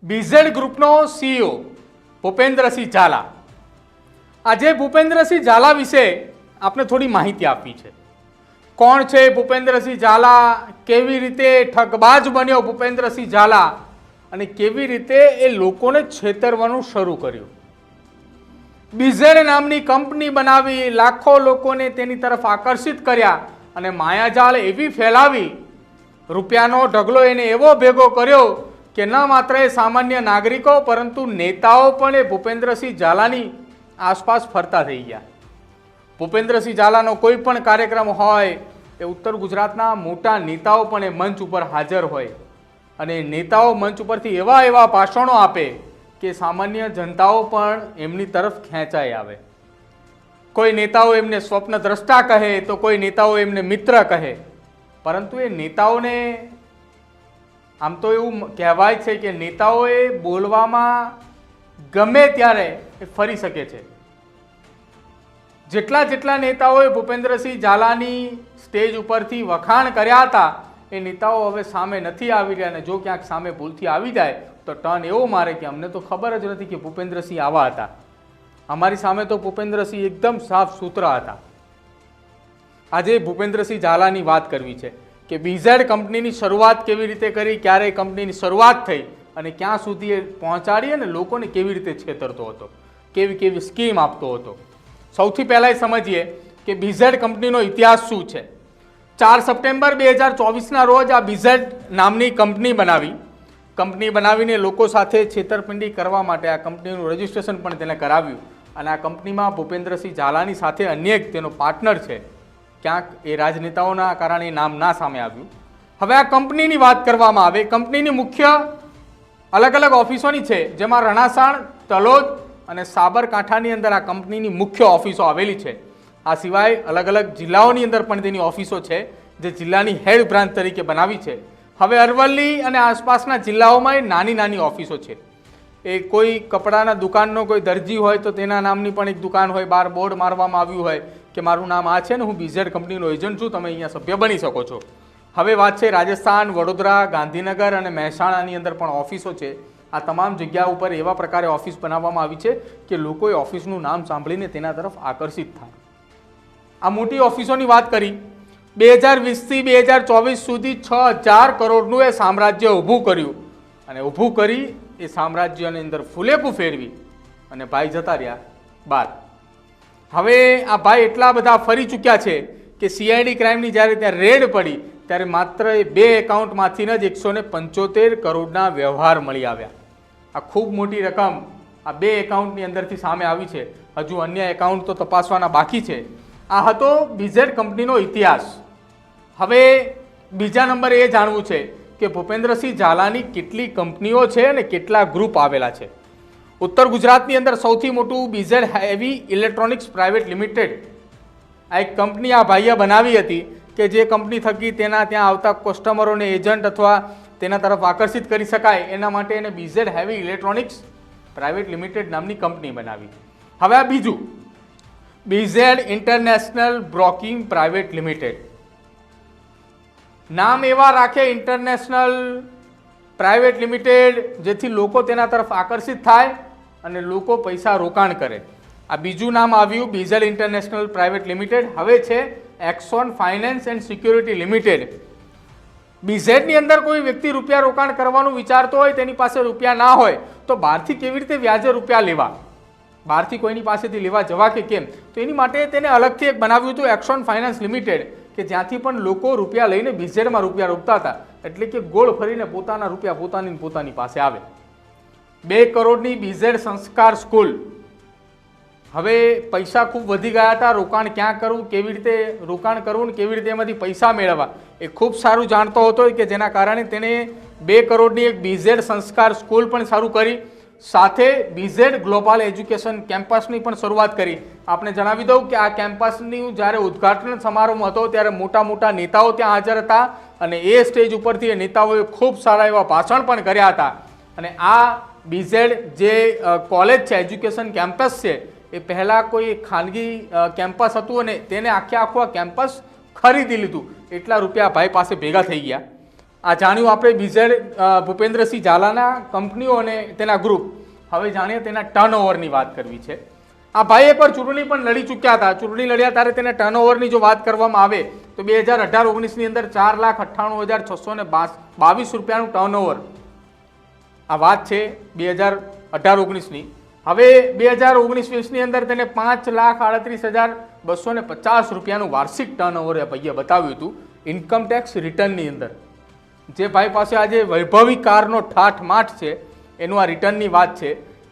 BZ ગ્રુપનો CEO Bhupendrasinh Zala. આજે ભૂપેન્દ્રસિંહ ઝાલા વિશે આપણે થોડી માહિતી આપી છે। કોણ છે ભૂપેન્દ્રસિંહ ઝાલા, કેવી રીતે ઠગબાજ બન્યો ભૂપેન્દ્રસિંહ ઝાલા અને કેવી રીતે એ લોકોને છેતરવાનું શરૂ કર્યું। બીઝેડ નામની કંપની બનાવી લાખો લોકોને તેની તરફ આકર્ષિત કર્યા અને માયાજાળ એવી ફેલાવી, રૂપિયાનો ઢગલો એને એવો ભેગો કર્યો કે ન માત્ર એ સામાન્ય નાગરિકો પરંતુ નેતાઓ પણ એ ભૂપેન્દ્રસિંહ ઝાલાની આસપાસ ફરતા થઈ ગયા। ભૂપેન્દ્રસિંહ ઝાલાનો કોઈ પણ કાર્યક્રમ હોય એ ઉત્તર ગુજરાતના મોટા નેતાઓ પણ એ મંચ ઉપર હાજર હોય અને નેતાઓ મંચ ઉપરથી એવા ભાષણો આપે કે સામાન્ય જનતાઓ પણ એમની તરફ ખેંચાઈ આવે। કોઈ નેતાઓ એમને સ્વપ્નદ્રષ્ટા કહે તો કોઈ નેતાઓ એમને મિત્ર કહે, પરંતુ એ નેતાઓને આમ તો એવું કહેવાય છે કે નેતાઓએ બોલવામાં ગમે ત્યારે એ ફરી શકે છે। જેટલા નેતાઓએ ભૂપેન્દ્રસિંહ ઝાલાની સ્ટેજ ઉપરથી વખાણ કર્યા હતા એ નેતાઓ હવે સામે નથી આવી રહ્યા, અને જો ક્યાંક સામે ભૂલથી આવી જાય તો ટર્ન એવો મારે કે અમને તો ખબર જ નથી કે ભૂપેન્દ્રસિંહ આવા હતા। અમારી સામે તો ભૂપેન્દ્રસિંહ એકદમ સાફ સુથરા હતા। આજે ભૂપેન્દ્રસિંહ ઝાલાની વાત કરવી છે કે બીઝેડ કંપનીની શરૂઆત કેવી રીતે કરી, ક્યારે કંપનીની શરૂઆત થઈ અને ક્યાં સુધી એ પહોંચાડી અને લોકોને કેવી રીતે છેતરતો હતો, કેવી સ્કીમ આપતો હતો। સૌથી પહેલાં એ સમજીએ કે બીઝેડ કંપનીનો ઇતિહાસ શું છે। 4 સપ્ટેમ્બર 2024ના રોજ આ બીઝેડ નામની કંપની બનાવીને લોકો સાથે છેતરપિંડી કરવા માટે આ કંપનીનું રજિસ્ટ્રેશન પણ તેને કરાવ્યું અને આ કંપનીમાં ભૂપેન્દ્રસિંહ ઝાલાની સાથે અન્ય એક તેનો પાર્ટનર છે। ક્યાંક એ રાજનેતાઓના કારણે નામ ના સામે આવ્યું। હવે આ કંપનીની વાત કરવામાં આવે, કંપનીની મુખ્ય અલગ ઓફિસોની છે, જેમાં રણાસાણ, તલોદ અને સાબરકાંઠાની અંદર આ કંપનીની મુખ્ય ઓફિસો આવેલી છે। આ સિવાય અલગ જિલ્લાઓની અંદર પણ તેની ઓફિસો છે, જે જિલ્લાની હેડ બ્રાન્ચ તરીકે બનાવી છે। હવે અરવલ્લી અને આસપાસના જિલ્લાઓમાં એ નાની ઓફિસો છે। એ કોઈ કપડાના દુકાનનો કોઈ દરજી હોય તો તેના નામની પણ એક દુકાન હોય, બહાર બોર્ડ મારવામાં આવ્યું હોય કે મારું નામ આ છે ને હું બીઝેડ કંપનીનો એજન્ટ છું, તમે અહીંયા સભ્ય બની શકો છો। હવે વાત છે રાજસ્થાન, વડોદરા, ગાંધીનગર અને મહેસાણાની અંદર પણ ઓફિસો છે। આ તમામ જગ્યા ઉપર એવા પ્રકારે ઓફિસ બનાવવામાં આવી છે કે લોકો એ ઓફિસનું નામ સાંભળીને તેના તરફ આકર્ષિત થાય। આ મોટી ઓફિસોની વાત કરી। 2020થી 2024 સુધી 6000 કરોડનું એ સામ્રાજ્ય ઊભું કર્યું અને ઊભું કરી એ સામ્રાજ્યની અંદર ફૂલેપું ફેરવી અને ભાઈ જતા રહ્યા બહાર। હવે આ ભાઈ એટલા બધા ફરી ચૂક્યા છે કે સીઆઈડી ક્રાઇમની જ્યારે ત્યાં રેડ પડી ત્યારે માત્ર એ 2 એકાઉન્ટમાંથી જ 175 કરોડના વ્યવહાર મળી આવ્યા। આ ખૂબ મોટી રકમ આ 2 એકાઉન્ટની અંદરથી સામે આવી છે। હજુ અન્ય એકાઉન્ટ તો તપાસવાના બાકી છે। આ હતો બીઝેડ કંપનીનો ઇતિહાસ। હવે બીજા નંબરે એ જાણવું છે કે ભૂપેન્દ્રસિંહ ઝાલાની કેટલી કંપનીઓ છે અને કેટલા ગ્રુપ આવેલા છે। ઉત્તર ગુજરાતની અંદર સૌથી મોટું BZ heavy electronics private limited આ એક કંપની આ ભાઈએ બનાવી હતી કે જે કંપની થકી તેના ત્યાં આવતા કસ્ટમરોને એજન્ટ અથવા તેના તરફ આકર્ષિત કરી શકાય એના માટે એને BZ heavy electronics private limited નામની કંપની બનાવી। હવે આ બીજું BZ international broking private limited, નામ એવા રાખે ઇન્ટરનેશનલ પ્રાઇવેટ લિમિટેડ જેથી લોકો તેના તરફ આકર્ષિત થાય અને લોકો પૈસા રોકાણ કરે। આ બીજું નામ આવ્યું બીઝેડ ઇન્ટરનેશનલ પ્રાઇવેટ લિમિટેડ। હવે છે એક્સોન ફાઇનાન્સ એન્ડ સિક્યોરિટી લિમિટેડ। બીઝેડની અંદર કોઈ વ્યક્તિ રૂપિયા રોકાણ કરવાનું વિચારતો હોય, તેની પાસે રૂપિયા ના હોય તો બહારથી કેવી રીતે વ્યાજે રૂપિયા લેવા, બહારથી કોઈની પાસેથી લેવા જવા કે કેમ, તો એની માટે તેને અલગથી એક બનાવ્યું હતું એક્સોન ફાઇનાન્સ લિમિટેડ કે જ્યાંથી પણ લોકો રૂપિયા લઈને બીઝેડમાં રૂપિયા રોકતા હતા, એટલે કે ગોળ ફરીને પોતાના રૂપિયા પોતાની પાસે આવે। 2 કરોડની બીઝેડ સંસ્કાર સ્કૂલ। હવે પૈસા ખૂબ વધી ગયા હતા, રોકાણ ક્યાં કરવું, કેવી રીતે રોકાણ કરવું ને કેવી રીતે એમાંથી પૈસા મેળવવા એ ખૂબ સારું જાણતો હતો કે જેના કારણે તેણે 2 કરોડની એક બીઝેડ સંસ્કાર સ્કૂલ પણ શરૂ કરી, સાથે બીઝેડ ગ્લોબલ એજ્યુકેશન કેમ્પસની પણ શરૂઆત કરી। આપણે જણાવી દઉં કે આ કેમ્પસનું જ્યારે ઉદ્ઘાટન સમારોહ હતો ત્યારે મોટા નેતાઓ ત્યાં હાજર હતા અને એ સ્ટેજ ઉપરથી એ નેતાઓએ ખૂબ સારા એવા ભાષણ પણ કર્યા હતા। અને આ બીઝેડ જે કોલેજ છે, એજ્યુકેશન કેમ્પસ છે, એ પહેલાં કોઈ ખાનગી કેમ્પસ હતું અને તેને આખું આ કેમ્પસ ખરીદી લીધું, એટલા રૂપિયા ભાઈ પાસે ભેગા થઈ ગયા। આ જાણ્યું આપણે બીઝેડ ભૂપેન્દ્રસિંહ ઝાલાના કંપનીઓ અને તેના ગ્રુપ. હવે જાણીએ તેના ટર્નઓવરની વાત કરવી છે. આ ભાઈ એકવાર ચૂંટણી પણ લડી ચૂક્યા હતા. ચૂંટણી લડ્યા ત્યારે તેના ટર્નઓવરની જો વાત કરવામાં આવે તો 2018-19ની અંદર 4,98,622 રૂપિયાનું ટર્નઓવર આ વાત છે 2018-19ની. હવે 2019-20ની અંદર તેને 5,38,250 રૂપિયાનું વાર્ષિક ટર્નઓવર એ ભાઈએ બતાવ્યું હતું ઇન્કમટેક્સ રિટર્નની અંદર. જે ભાઈ પાસે આજે વૈભવી કારનો ઠાઠમાઠ છે એનું આ રિટર્નની વાત છે.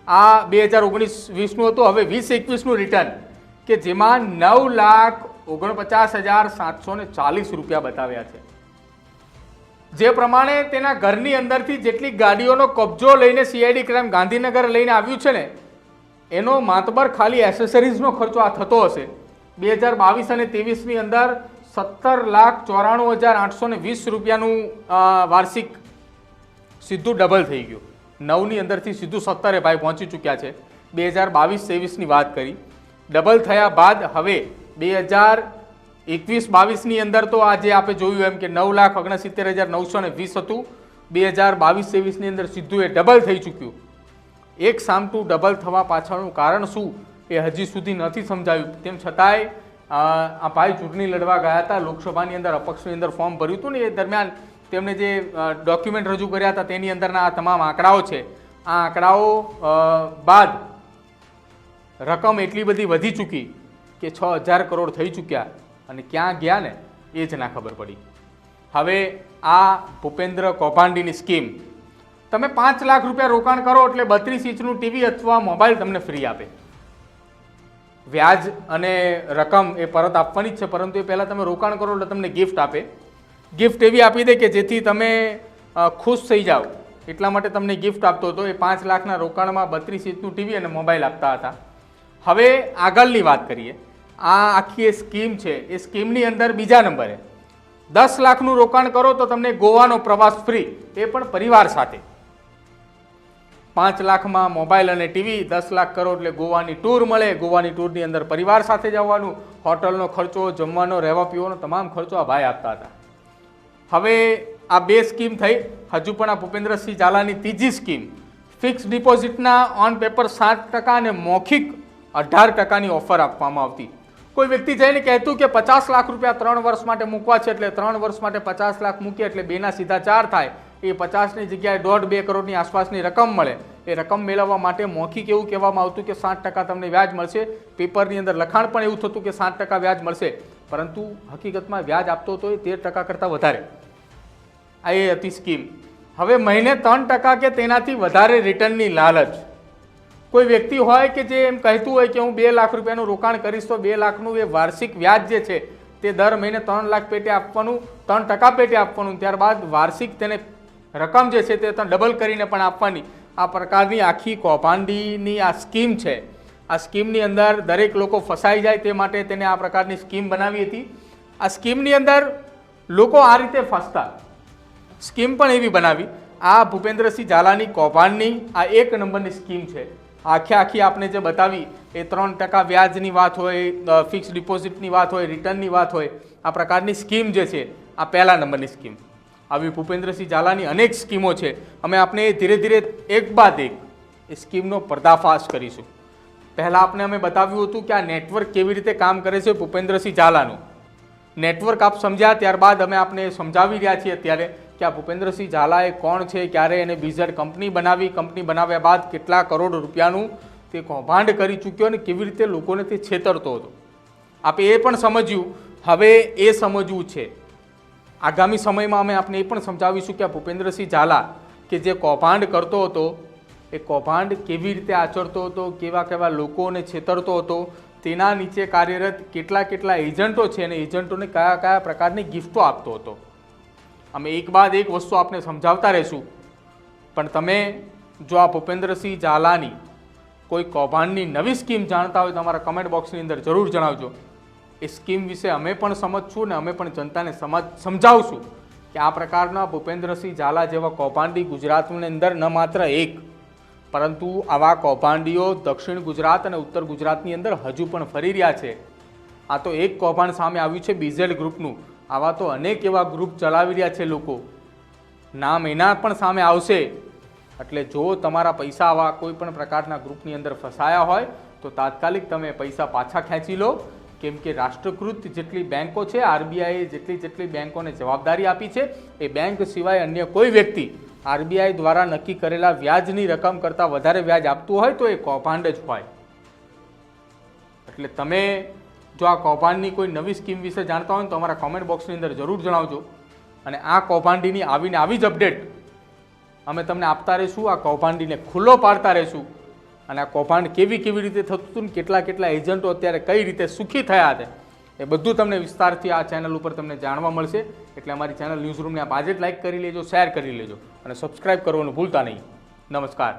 આ 2019-20નું હતું. હવે 20-21નું રિટર્ન કે જેમાં 9,49,740 રૂપિયા બતાવ્યા છે. જે પ્રમાણે તેના ઘરની અંદરથી જેટલી ગાડીઓનો કબજો લઈને સીઆઈડી ક્રાઇમ ગાંધીનગર લઈને આવ્યું છે ને એનો માતબર ખાલી એસેસરીઝનો ખર્ચો આ થતો હશે. 2022 અને 23ની અંદર 17,94,820 રૂપિયાનું વાર્ષિક સીધું ડબલ થઈ ગયું. 9ની અંદરથી સીધું 17 ભાઈ પહોંચી ચૂક્યા છે. 2022-23ની વાત કરી. ડબલ થયા બાદ હવે 2021-22ની અંદર તો આજે આપણે જોયું એમ કે 9,69,920 હતું. 2022-23ની અંદર સીધું એ ડબલ થઈ ચૂક્યું. એક સામટું ડબલ થવા પાછળનું કારણ શું એ હજી સુધી નથી સમજાયું. તેમ છતાંય આ ભાઈ ચૂંટણી લડવા ગયા હતા. લોકસભાની અંદર અપક્ષની અંદર ફોર્મ ભર્યું હતું ને એ દરમિયાન તેમણે જે ડોક્યુમેન્ટ રજૂ કર્યા હતા તેની અંદરના આ તમામ આંકડાઓ છે. આ આંકડાઓ બાદ રકમ એટલી બધી વધી ચૂકી કે 6,000 કરોડ થઈ ચૂક્યા અને ક્યાં ગયા ને એ જ ના ખબર પડી. હવે આ ભૂપેન્દ્ર કૌભાંડીની સ્કીમ, તમે 5 લાખ રૂપિયા રોકાણ કરો એટલે 32 ઇંચનું ટીવી અથવા મોબાઈલ તમને ફ્રી આપે. વ્યાજ અને રકમ એ પરત આપવાની જ છે, પરંતુ એ પહેલાં તમે રોકાણ કરો એટલે તમને ગિફ્ટ આપે. ગિફ્ટ એવી આપી દે કે જેથી તમે ખુશ થઈ જાઓ એટલા માટે તમને ગિફ્ટ આપતો હતો. એ 5 લાખના રોકાણમાં 32 ઇંચનું ટીવી અને મોબાઈલ આપતા હતા. હવે આગળની વાત કરીએ. આ આખી એ સ્કીમ છે એ સ્કીમની અંદર બીજા નંબરે 10 લાખનું રોકાણ કરો તો તમને ગોવાનો પ્રવાસ ફ્રી, એ પણ પરિવાર સાથે. 5 લાખમાં મોબાઈલ અને ટીવી, 10 લાખ કરો એટલે ગોવાની ટૂર મળે. ગોવાની ટૂરની અંદર પરિવાર સાથે જવાનું, હોટલનો ખર્ચો, જમવાનો, રહેવા પીવાનો તમામ ખર્ચો આ ભાઈ આપતા હતા. હવે આ બે સ્કીમ થઈ. હજુ પણ આ ભૂપેન્દ્રસિંહ ઝાલાની ત્રીજી સ્કીમ ફિક્સ ડિપોઝિટના ઓન પેપર 7% અને મૌખિક 18%ની ઓફર આપવામાં આવતી. કોઈ વ્યક્તિ જઈને કહેતું કે 50 લાખ રૂપિયા 3 વર્ષ માટે મૂકવા છે એટલે 3 વર્ષ માટે 50 લાખ મૂકીએ એટલે 2 ના સીધા 4 થાય. એ 50ની જગ્યાએ 1.5-2 કરોડની આસપાસની રકમ મળે. એ રકમ મેળવવા માટે મૌખિક એવું કહેવામાં આવતું કે 7% તમને વ્યાજ મળશે. પેપરની અંદર લખાણ પણ એવું થતું કે 7% વ્યાજ મળશે, પરંતુ હકીકતમાં વ્યાજ આપતો હતો એ 13% કરતાં વધારે. આ એ હતી સ્કીમ. હવે મહિને 3% કે તેનાથી વધારે રિટર્નની લાલચ. કોઈ વ્યક્તિ હોય કે જે એમ કહેતું હોય કે હું 2 લાખ રૂપિયાનું રોકાણ કરીશ તો 2 લાખનું એ વાર્ષિક વ્યાજ જે છે તે દર મહિને 3 લાખ પેટે આપવાનું, 3% પેટે આપવાનું, ત્યારબાદ વાર્ષિક તેને રકમ જે છે તે ડબલ કરીને પણ આપવાની. આ પ્રકારની આખી કૌભાંડીની આ સ્કીમ છે. આ સ્કીમની અંદર દરેક લોકો ફસાઈ જાય તે માટે તેને આ પ્રકારની સ્કીમ બનાવી હતી. આ સ્કીમની અંદર લોકો આ રીતે ફસતા. સ્કીમ પણ એવી બનાવી. આ ભૂપેન્દ્રસિંહ ઝાલાની કૌભાંડની આ 1 નંબરની સ્કીમ છે. આખી આપણે જે બતાવી એ 3% વ્યાજની વાત હોય, ફિક્સ ડિપોઝિટની વાત હોય, રિટર્નની વાત હોય, આ પ્રકારની સ્કીમ જે છે આ પહેલા નંબરની સ્કીમ. આવી ભૂપેન્દ્રસિંહ ઝાલાની અનેક સ્કીમો છે. અમે આપણે ધીરે ધીરે એક બાદ એક એ સ્કીમનો પર્દાફાશ કરીશું. પહેલાં આપણે અમે બતાવ્યું હતું કે આ નેટવર્ક કેવી રીતે કામ કરે છે ભૂપેન્દ્રસિંહ ઝાલાનું. નેટવર્ક આપ સમજ્યા, ત્યારબાદ અમે આપને સમજાવી રહ્યા છીએ અત્યારે કે આ ભૂપેન્દ્રસિંહ ઝાલા એ કોણ છે, ક્યારે એને બીઝેડ કંપની બનાવી, કંપની બનાવ્યા બાદ કેટલા કરોડ રૂપિયાનું તે કૌભાંડ કરી ચૂક્યો અને કેવી રીતે લોકોને તે છેતરતો હતો. આપણે એ પણ સમજ્યું. હવે એ સમજવું છે. આગામી સમયમાં અમે આપને એ પણ સમજાવીશું કે આ ભૂપેન્દ્રસિંહ ઝાલા કે જે કૌભાંડ કરતો હતો એ કૌભાંડ કેવી રીતે આચરતો હતો, કેવા કેવા લોકોને છેતરતો હતો, તેના નીચે કાર્યરત કેટલા એજન્ટો છે અને એજન્ટોને કયા પ્રકારની ગિફ્ટો આપતો હતો. અમે એક બાદ એક વસ્તુ આપને સમજાવતા રહીશું. પણ તમે જો આ ભૂપેન્દ્રસિંહ ઝાલાની કોઈ કૌભાંડની નવી સ્કીમ જાણતા હોય તો અમારા કમેન્ટ બોક્સની અંદર જરૂર જણાવજો. એ સ્કીમ વિશે અમે પણ સમજશું ને અમે પણ જનતાને સમજાવશું કે આ પ્રકારના ભૂપેન્દ્રસિંહ ઝાલા જેવા કૌભાંડી ગુજરાતની અંદર ન માત્ર એક પરંતુ આવા કૌભાંડીઓ દક્ષિણ ગુજરાત અને ઉત્તર ગુજરાતની અંદર હજુ પણ ફરી રહ્યા છે. આ તો એક કૌભાંડ સામે આવ્યું છે બીઝેડ ગ્રુપનું. આવા તો અનેક એવા ગ્રુપ ચલાવી રહ્યા છે લોકો નામ એના પણ સામે આવશે. એટલે જો તમારા પૈસા આવા કોઈ પણ પ્રકારના ગ્રુપની અંદર ફસાયા હોય તો તાત્કાલિક તમે પૈસા પાછા ખેંચી લો. કેમ કે રાષ્ટ્રીયકૃત જેટલી બેન્કો છે, આરબીઆઈએ જેટલી બેન્કોને જવાબદારી આપી છે, એ બેંક સિવાય અન્ય કોઈ વ્યક્તિ આરબીઆઈ દ્વારા નક્કી કરેલા વ્યાજની રકમ કરતાં વધારે વ્યાજ આપતું હોય તો એ કૌભાંડ જ હોય. એટલે તમે જો આ કૌભાંડની કોઈ નવી સ્કીમ વિશે જાણતા હોય તો અમારા કોમેન્ટ બોક્સની અંદર જરૂર જણાવજો. અને આ કૌભાંડીની આવીને આવી જ અપડેટ અમે તમને આપતા રહીશું. આ કૌભાંડીને ખુલ્લો પાડતા રહીશું. અને આ કૌભાંડ કેવી રીતે થતું હતું ને કેટલા એજન્ટો અત્યારે કઈ રીતે સુખી થયા છે એ બધું તમને વિસ્તારથી આ ચેનલ ઉપર તમને જાણવા મળશે. એટલે અમારી ચેનલ ન્યૂઝ રૂમને આપ આજે જ લાઇક કરી લેજો, શેર કરી લેજો અને સબસ્ક્રાઇબ કરવાનું ભૂલતા નહીં. નમસ્કાર.